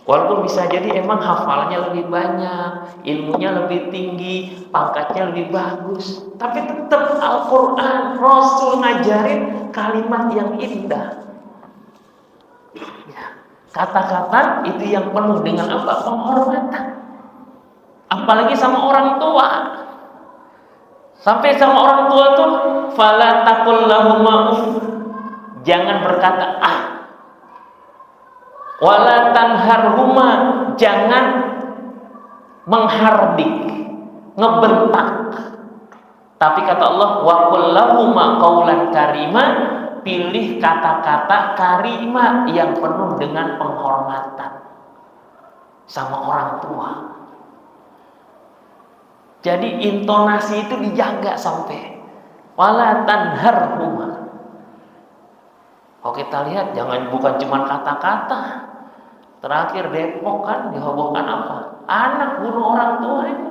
walaupun bisa jadi emang hafalnya lebih banyak, ilmunya lebih tinggi, pangkatnya lebih bagus, tapi tetap Al-Quran, Rasul ngajarin kalimat yang indah. Ya. Kata-kata itu yang penuh dengan apa? Penghormatan. Apalagi sama orang tua. Sampai sama orang tua tuh fala taqul lahum ma'uf. Jangan berkata wala tanharhuma, jangan menghardik, ngebentak. Tapi kata Allah, wa qul lahuma qaulan karima, pilih kata-kata karima yang penuh dengan penghormatan sama orang tua. Jadi intonasi itu dijaga sampai wala tanharhuma. Kalau kita lihat bukan cuma kata-kata. Terakhir Depok kan dihebohkan apa? Anak bunuh orang tuanya.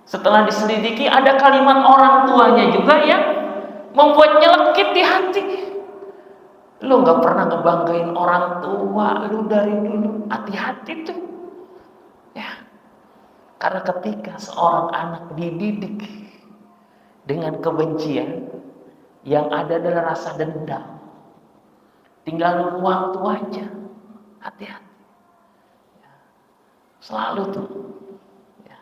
Setelah diselidiki ada kalimat orang tuanya juga yang membuat nyelekit di hati. Lu nggak pernah ngebanggain orang tua lu dari dulu, hati-hati tuh. Ya, karena ketika seorang anak dididik dengan kebencian, yang ada adalah rasa dendam, tinggal nunggu waktu aja. Hati-hati. Selalu tuh ya,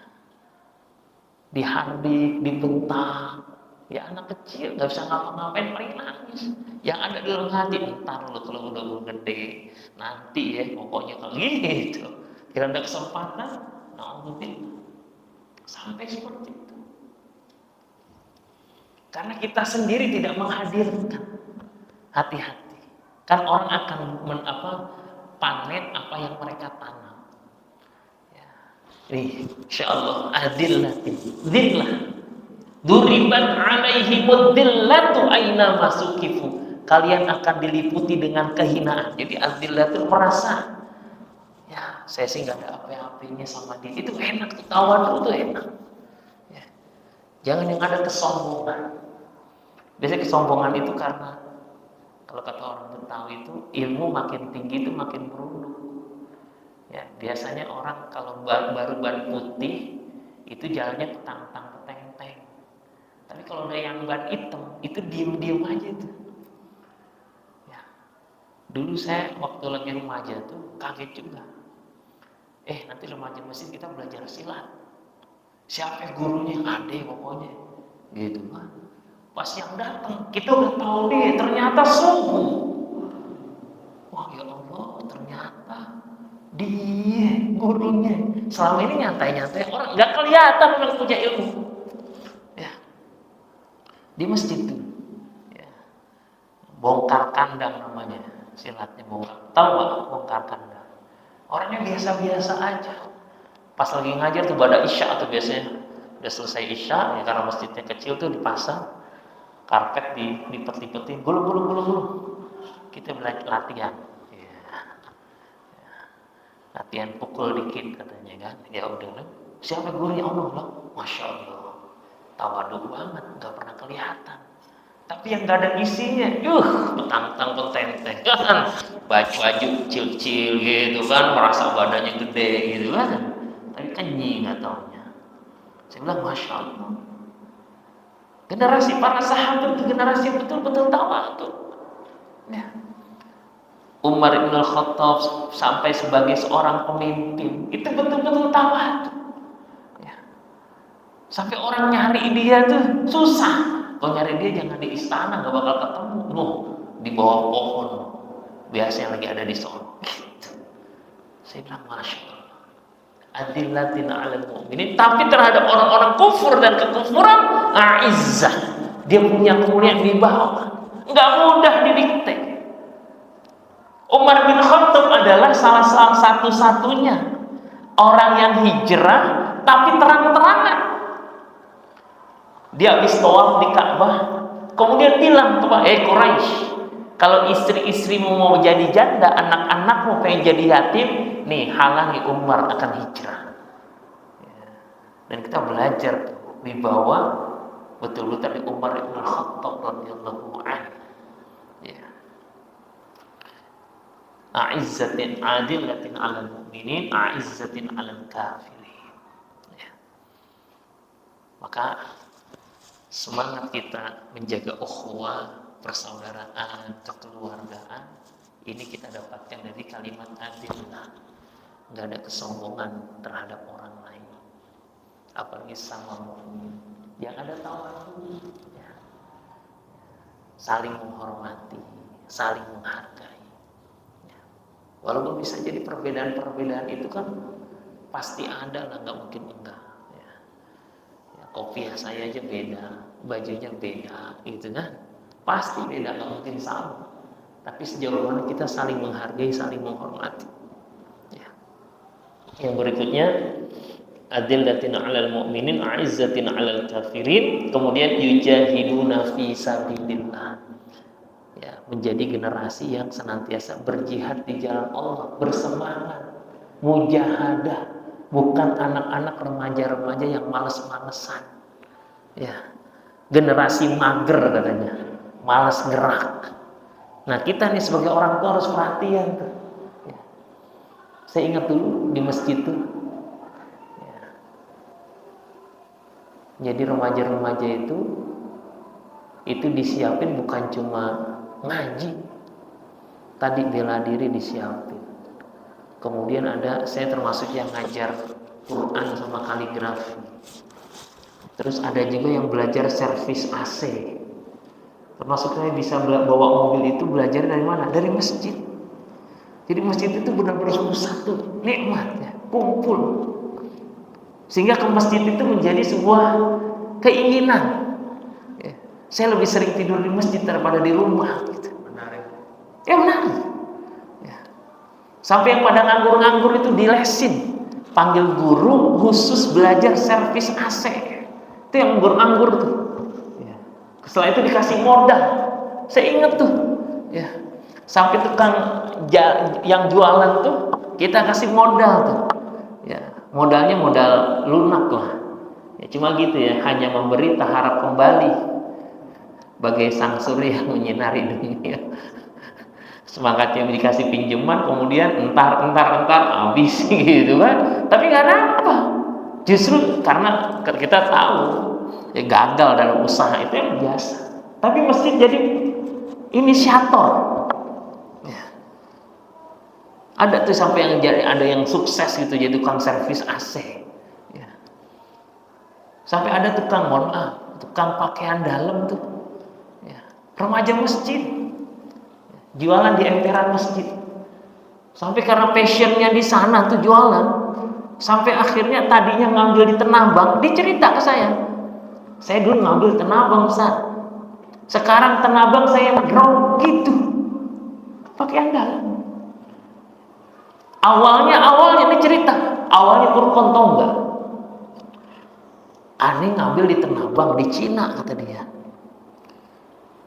dihardik, dibentak. Ya anak kecil nggak bisa ngapa-ngapain, paling nangis. Yang ada di dalam hati, ntar lu kalau udah gede, nanti ya pokoknya kalau gitu. Kira ada kesempatan, na'udzubillah. Sampai seperti itu. Karena kita sendiri tidak menghadirkan. Hati-hati. Kan orang akan panen apa yang mereka tanam. Ya. Ini insyaallah adillatin dzillah. Duribat alaihimud dzillatu aina masukifu. Kalian akan diliputi dengan kehinaan. Jadi adzillah itu merasa, ya saya sih nggak ada apa-apanya sama dia. Itu enak, tawadhu itu enak. Ya. Jangan yang ada kesombongan. Biasanya kesombongan itu karena kalau kata orang Betawi itu ilmu makin tinggi itu makin merunduk. Ya, biasanya orang kalau baru ban putih itu jalannya petang-petang peteng-teng. Tapi kalau ada yang ban hitam itu diem-diem aja tuh. Ya. Dulu saya waktu lagi remaja tuh kaget juga. Nanti remaja masjid kita belajar silat. Siapa gurunya? Ade pokoknya. Gitu kan. Pas yang datang, kita udah tahu nih, ternyata suhu. Wah ya Allah, ternyata dia gurunya. Selama ini nyantai-nyantai orang, nggak kelihatan memang punya ilmu. Ya, di masjid tuh, ya. Bongkar kandang namanya, silatnya bongkar. Tahu nggak bongkar kandang? Orangnya biasa-biasa aja. Pas lagi ngajar tuh pada isya tuh biasanya, udah selesai isya, ya karena masjidnya kecil tuh dipasang. Karpet dipet-lipetin, gulung. Kita belajar latihan. Ya. Latihan pukul dikit katanya kan. Ya udah lah. Siapa gurunya Allah lah? Masya Allah. Tawadhu banget, nggak pernah kelihatan. Tapi yang nggak ada isinya, petang-petang petenteng kan. Baju kecil-kecil gitu kan, merasa badannya gede gitu kan. Tapi kenying nggak taunya. Saya bilang Masya Allah. Generasi para sahabat itu generasi yang betul-betul tawadhu. Ya. Umar bin Khattab sampai sebagai seorang pemimpin itu betul-betul tawadhu. Ya. Sampai orang nyari dia tuh susah. Kalau nyari dia jangan di istana, nggak bakal ketemu. Di bawah pohon. Biasanya lagi ada di sana. Gitu. Saya bilang Masya Allah. Adillatin 'alal mu'minin, tapi terhadap orang-orang kufur dan kekufuran a'izzah. Dia punya kemuliaan di bawah. Enggak mudah didikte. Umar bin Khattab adalah salah satu-satunya orang yang hijrah tapi terang-terangan. Dia habis tawaf di Ka'bah, kemudian bilang kepada Quraisy, kalau istri-istrimu mau jadi janda, anak-anakmu pengen jadi yatim, nih halangi Umar akan hijrah. Dan kita belajar di bawah betul-betul dari Umar bin Khattab radhiyallahu anhu. Ya. A'izzatin adillatin 'alal mu'minin, a'izzatin 'alal kafirin. Ya. Maka semangat kita menjaga ukhuwah, persaudaraan, kekeluargaan, ini kita dapatkan dari kalimat adillah. Nggak ada kesombongan terhadap orang lain, apalagi sama mukmin. Yang ada tawadhu, ya. Saling menghormati, saling menghargai. Ya. Walaupun bisa jadi perbedaan-perbedaan itu kan pasti ada lah, nggak mungkin enggak. Ya. Ya, kopiah saya aja beda, bajunya beda, gitu kan? Pasti beda, nggak mungkin sama. Tapi sejauh mana kita saling menghargai, saling menghormati. Ya. Yang berikutnya, adillatin 'alal mu'minin, a'izzatin 'alal kafirin. Kemudian yujahiduna fi sabilillah. Ya, menjadi generasi yang senantiasa berjihad di jalan Allah, bersemangat, mujahadah, bukan anak-anak remaja-remaja yang malas-malesan. Ya. generasi mager katanya, malas gerak. Nah kita nih sebagai orang tua harus perhatian tuh. Ya. Saya ingat dulu di masjid tuh, ya. Jadi remaja-remaja itu disiapin bukan cuma ngaji, tadi bela diri disiapin. Kemudian saya termasuk yang ngajar Quran sama kaligrafi. Terus ada juga yang belajar servis AC. Termasuk saya bisa bawa mobil itu belajar dari mana? Dari masjid. Jadi masjid itu benar-benar satu nikmat ya, kumpul. Sehingga ke masjid itu menjadi sebuah keinginan. Ya. Saya lebih sering tidur di masjid daripada di rumah. Gitu. Menarik. Ya menarik. Ya. Sampai yang pada nganggur-nganggur itu dilesin. Panggil guru khusus belajar servis AC. Itu yang nganggur tuh. Ya. Setelah itu dikasih modal. Saya ingat tuh. Ya. Sampai tukang yang jualan tuh kita kasih modal tuh. Ya. Modalnya modal lunak lah. Ya, cuma gitu ya, hanya memberi tak harap kembali. Bagai sang surya yang menyinari dunia. Semangatnya dikasih pinjaman, kemudian entar habis gitu kan. Tapi nggak apa. Justru karena kita tahu ya gagal dalam usaha itu yang biasa. Tapi mesti jadi inisiator. Ya. Ada tuh sampai yang ada yang sukses gitu jadi tukang servis AC. Ya. Sampai ada tukang pakaian dalam tuh. Ya. Remaja masjid. Jualan di emperan masjid. Sampai karena passionnya di sana tuh jualan. Sampai akhirnya tadinya ngambil di Tenabang, dia cerita ke saya. Saya dulu ngambil Tenabang, Ustaz. Sekarang Tenabang saya drop gitu. Pakaian dalam. Awalnya dia cerita, awalnya Purkon tau enggak? Aneh ngambil di Tenabang di Cina kata dia.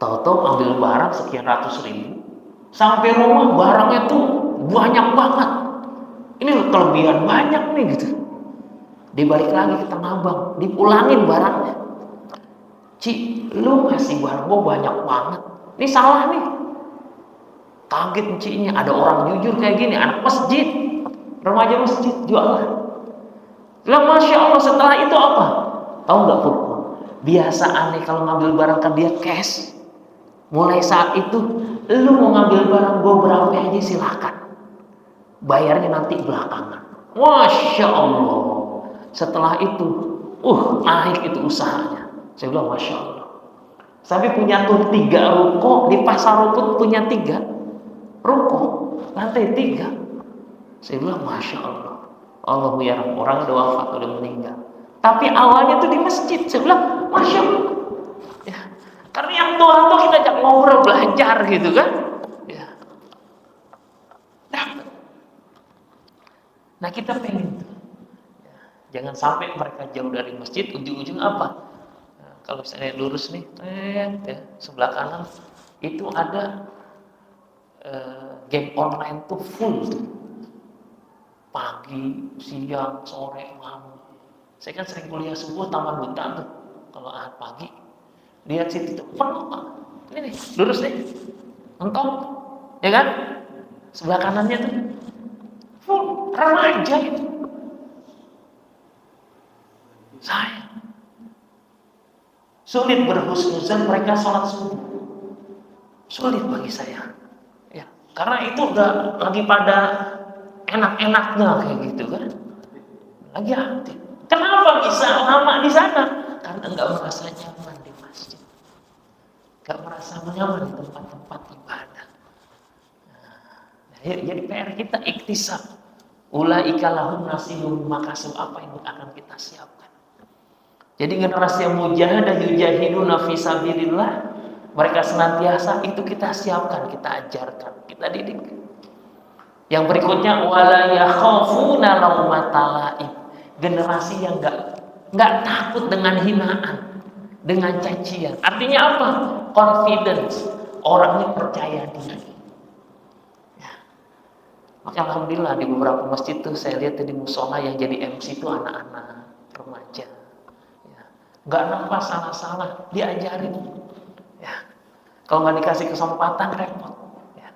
Tahu-tahu ambil barang sekian ratus ribu. Sampai rumah barangnya tuh banyak banget. Ini kelebihan banyak nih gitu. Dibalik lagi ke Tenabang, dipulangin barangnya. Ci, lu ngasih barang gua banyak banget. Ini salah nih. Kaget cinya, ada orang jujur kayak gini, anak masjid, remaja masjid jualan. Lah masya Allah, setelah itu apa? Tahu nggak Purkon? Biasa aneh kalau ngambil barang kan dia cash. Mulai saat itu, lu mau ngambil barang gue berapa aja silakan. Bayarnya nanti belakangan. Masya Allah. Setelah itu, naik itu usahanya. Saya bilang masya Allah. Sampai punya tuh 3 ruko di pasar rumput punya 3 ruko, lantai 3. Saya bilang masya Allah. Allahu yarham, orang udah wafat, udah meninggal. Tapi awalnya tuh di masjid. Saya bilang masya Allah. Ya. Karena yang tua kita ajak ngobrol belajar gitu kan. Ya. Nah kita pengen tuh. Ya. Jangan sampai mereka jauh dari masjid, ujung-ujung apa? Nah, kalau saya lurus nih, ya, sebelah kanan itu ada game online tuh full tuh. Pagi, siang, sore, malam. Saya kan sering kuliah subuh Taman Duta tuh. Kalau Ahad pagi, lihat situ tuh penuh Pak. Ini nih, lurus nih. Mentok, ya kan? Sebelah kanannya tuh full remaja itu. Saya sulit berhusnuzan mereka sholat subuh. Sulit bagi saya. Ya, karena itu udah lagi pada enak-enaknya kayak gitu kan. Lagi aktif. Kenapa bisa lama di sana? Karena nggak merasa nyaman di masjid, nggak merasa nyaman di tempat-tempat ibadah. Nah, jadi PR kita iktisab. Ulaika lahum nasibum makasib, apa yang akan kita siapkan. Jadi generasi yang mujahadah yujahiduna fi sabilillah, mereka senantiasa itu kita siapkan, kita ajarkan, kita didik. Yang berikutnya wala yakhafuna laumata laim. Generasi yang enggak takut dengan hinaan, dengan cacian. Artinya apa? Confidence. Orangnya percaya diri. Ya. Maka alhamdulillah di beberapa masjid tuh saya lihat di musola yang jadi MC itu anak-anak remaja. Ya. nggak nafas salah-salah, diajarin. Ya. Kalau nggak dikasih kesempatan repot. Ya.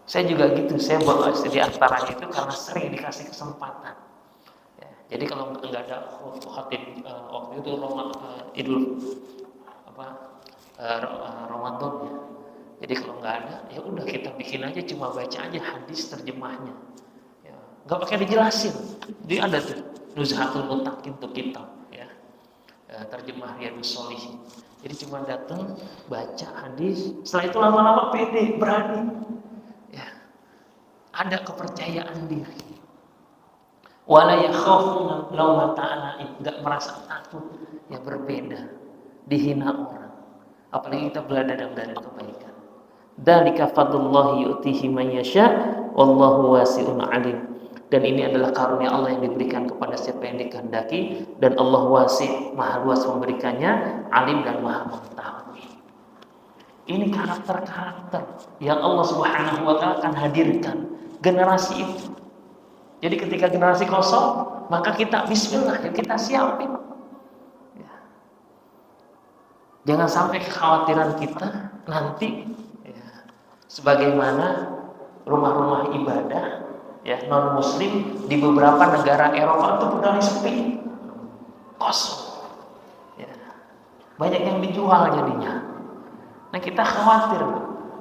Saya juga gitu, saya bawa di antaranya itu karena sering dikasih kesempatan. Ya. Jadi kalau nggak ada khatib waktu itu Idul Ramadan ya. Jadi kalau nggak ada, ya udah kita bikin aja, cuma baca aja hadis terjemahnya. Ya. Nggak pakai dijelasin. Jadi ada tuh Nuzhatul Muttaqin tuh kitab ya. Terjemah Riyadhus Shalihin. Jadi cuma datang baca hadis, setelah itu lama-lama pede, berani. Ya. Ada kepercayaan diri. Wala yakhafuna laumata la'im, enggak merasa takut, ya berbeda, dihina orang. Apalagi kita berada dalam kebaikan. Dzalika fadlullahi yu'tihi man yasha wallahu wasi'un 'alim. Dan ini adalah karunia Allah yang diberikan kepada siapa yang dikehendaki, dan Allah wasi', maha luas memberikannya, alim dan maha mengetahui. Ini karakter-karakter yang Allah Subhanahu wa taala akan hadirkan generasi itu. Jadi ketika generasi kosong, maka kita bismillah, ya kita siapin. Ya. Jangan sampai kekhawatiran kita nanti ya, sebagaimana rumah-rumah ibadah ya non muslim di beberapa negara Eropa itu udah sepi, kosong. Ya. Banyak yang dijual jadinya. Nah kita khawatir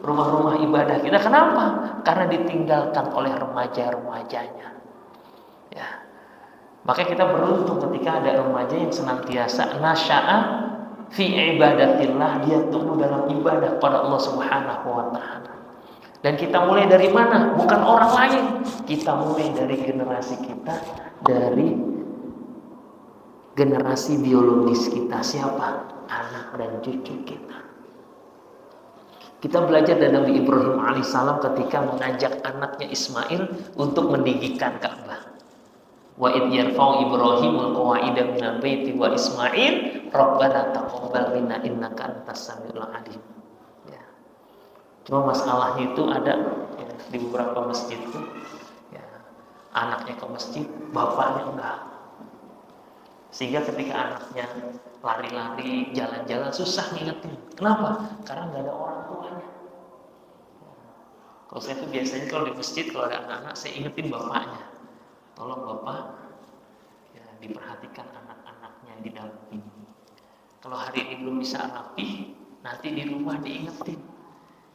rumah-rumah ibadah kita, kenapa? Karena ditinggalkan oleh remaja-remajanya. Ya. Makanya kita beruntung ketika ada remaja yang senantiasa nasya'a fi ibadatillah, dia tumbuh dalam ibadah pada Allah Subhanahu wa taala. Dan kita mulai dari mana? Bukan orang lain. Kita mulai dari generasi kita, dari generasi biologis kita. Siapa? Anak dan cucu kita. Kita belajar dari Nabi Ibrahim alaihissalam ketika mengajak anaknya Ismail untuk meninggikan Ka'bah. Wa id yarfa'u Ibrahimul qawa'ida minal baiti wa Ismail rabbana taqabbal minna innaka antas samiul alim. Ya. Cuma masalahnya itu ada ya, di beberapa masjid itu ya, anaknya ke masjid, bapaknya enggak. Sehingga ketika anaknya lari-lari, jalan-jalan susah ngingetin. Kenapa? Karena enggak ada orang tuanya. Kalau saya tuh biasanya kalau di masjid kalau ada anak-anak saya ingetin bapaknya. Tolong bapak ya, diperhatikan anak-anaknya, didampingi. Kalau hari ini belum bisa rapi, nanti di rumah diingetin.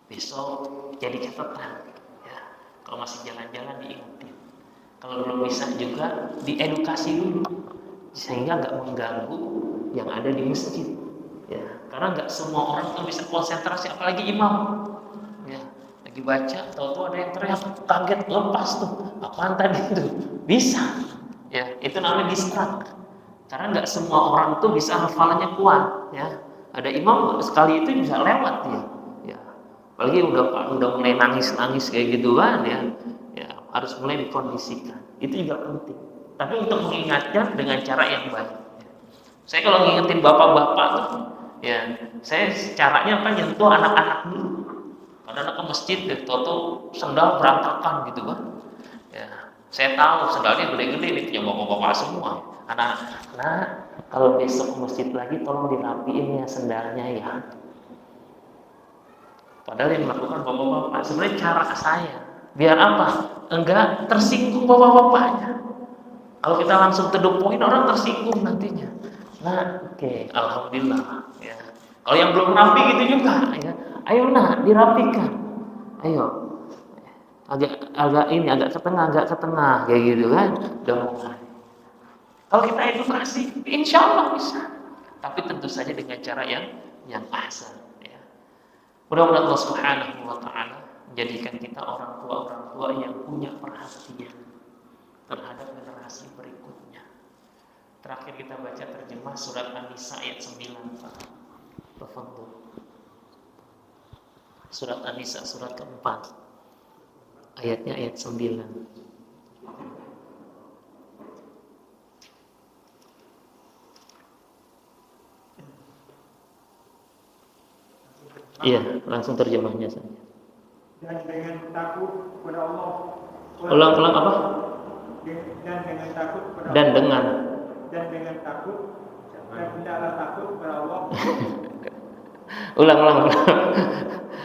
Besok jadi catatan. Ya. Kalau masih jalan-jalan diingetin. Kalau belum bisa juga diedukasi dulu, sehingga nggak mengganggu yang ada di masjid. Ya. Karena nggak semua orang tuh bisa konsentrasi, apalagi imam. Ya. Lagi baca, tahu-tahu ada yang teriak, kaget, lepas tuh. Apaan tadi itu? Bisa. Ya, itu namanya distrak. Karena nggak semua orang tuh bisa hafalannya kuat. Ya, ada imam sekali itu bisa lewat dia. Ya, apalagi udah mulai nangis kayak gitu kan ya. Ya, harus mulai dikondisikan. Itu juga penting. Tapi untuk mengingatkan dengan cara yang baik. Saya kalau ngingetin bapak-bapak tuh, ya, saya caranya apa? Nyentuh anak-anak dulu. Kadang-kadang ke masjid deh, toto sendal berantakan gitu kan. Ya, saya tahu sendalnya gede-gede nih, punya bapak-bapak semua. Anak-anak, kalau besok ke masjid lagi tolong dirapiin ya sendalnya ya. Padahal yang melakukan bapak-bapak, sebenarnya cara saya. Biar apa? Enggak tersinggung bapak-bapaknya. Kalau kita langsung tedupoin orang tersinggung nantinya. Nah, oke, alhamdulillah. Ya. Kalau yang belum rapi gitu juga, ya. Ayo nak, dirapikan. Ayo. Agak ke tengah kayak gitu kan. Udah mulai. Kalau kita edukasi, insya Allah bisa. Tapi tentu saja dengan cara yang ahsan. Ya. Mudah-mudahan Allah Subhanahu wa taala menjadikan kita orang tua yang punya perhatian terhadap generasi berikutnya. Terakhir kita baca terjemah surat An-Nisa ayat 9. Tafadhol. Surat An-Nisa surat keempat. Ayatnya ayat 9. Iya, langsung terjemahnya saja. Dan dengan takut kepada Allah. Ulang apa? Dan dengan takut kepada Dan Allah. dengan Dan dengan takut dan hendaklah takut kepada Allah Ulang.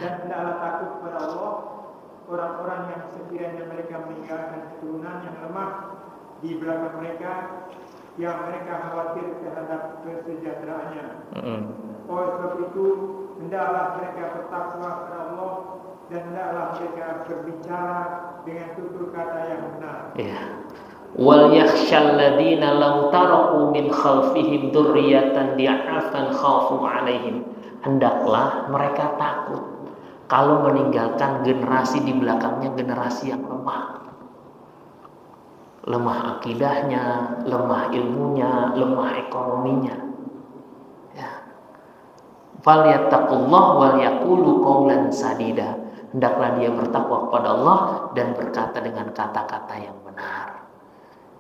dan hendaklah takut kepada Allah orang-orang yang sekiranya mereka meninggalkan keturunan yang lemah di belakang mereka yang mereka khawatir terhadap kesejahteraannya. Oleh sebab itu hendaklah mereka bertakwa kepada Allah dan hendaklah mereka berbicara dengan tutur kata yang benar. Ya. Wal yakhshal ladina law taraku min khalfihim dzurriyyatan di'afan khafu 'alaihim. Hendaklah mereka takut kalau meninggalkan generasi di belakangnya generasi yang lemah. Lemah akidahnya, lemah ilmunya, lemah ekonominya. Ya. Falyattaqullah wal yaqulu qawlan sadida. Hendaklah dia bertakwa kepada Allah dan berkata dengan kata-kata yang benar.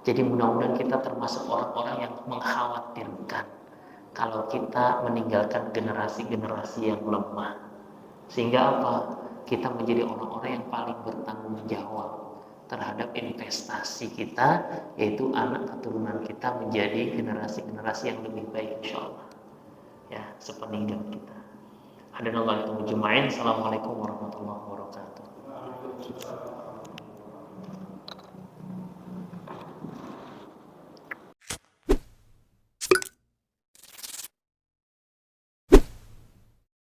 Jadi mudah-mudahan kita termasuk orang-orang yang mengkhawatirkan kalau kita meninggalkan generasi-generasi yang lemah. Sehingga apa? Kita menjadi orang-orang yang paling bertanggung jawab terhadap investasi kita, yaitu anak keturunan kita menjadi generasi-generasi yang lebih baik insyaallah. Ya, sepeninggal kita. Hadanallahu wa iyyakum ajma'in. Assalamualaikum warahmatullahi wabarakatuh.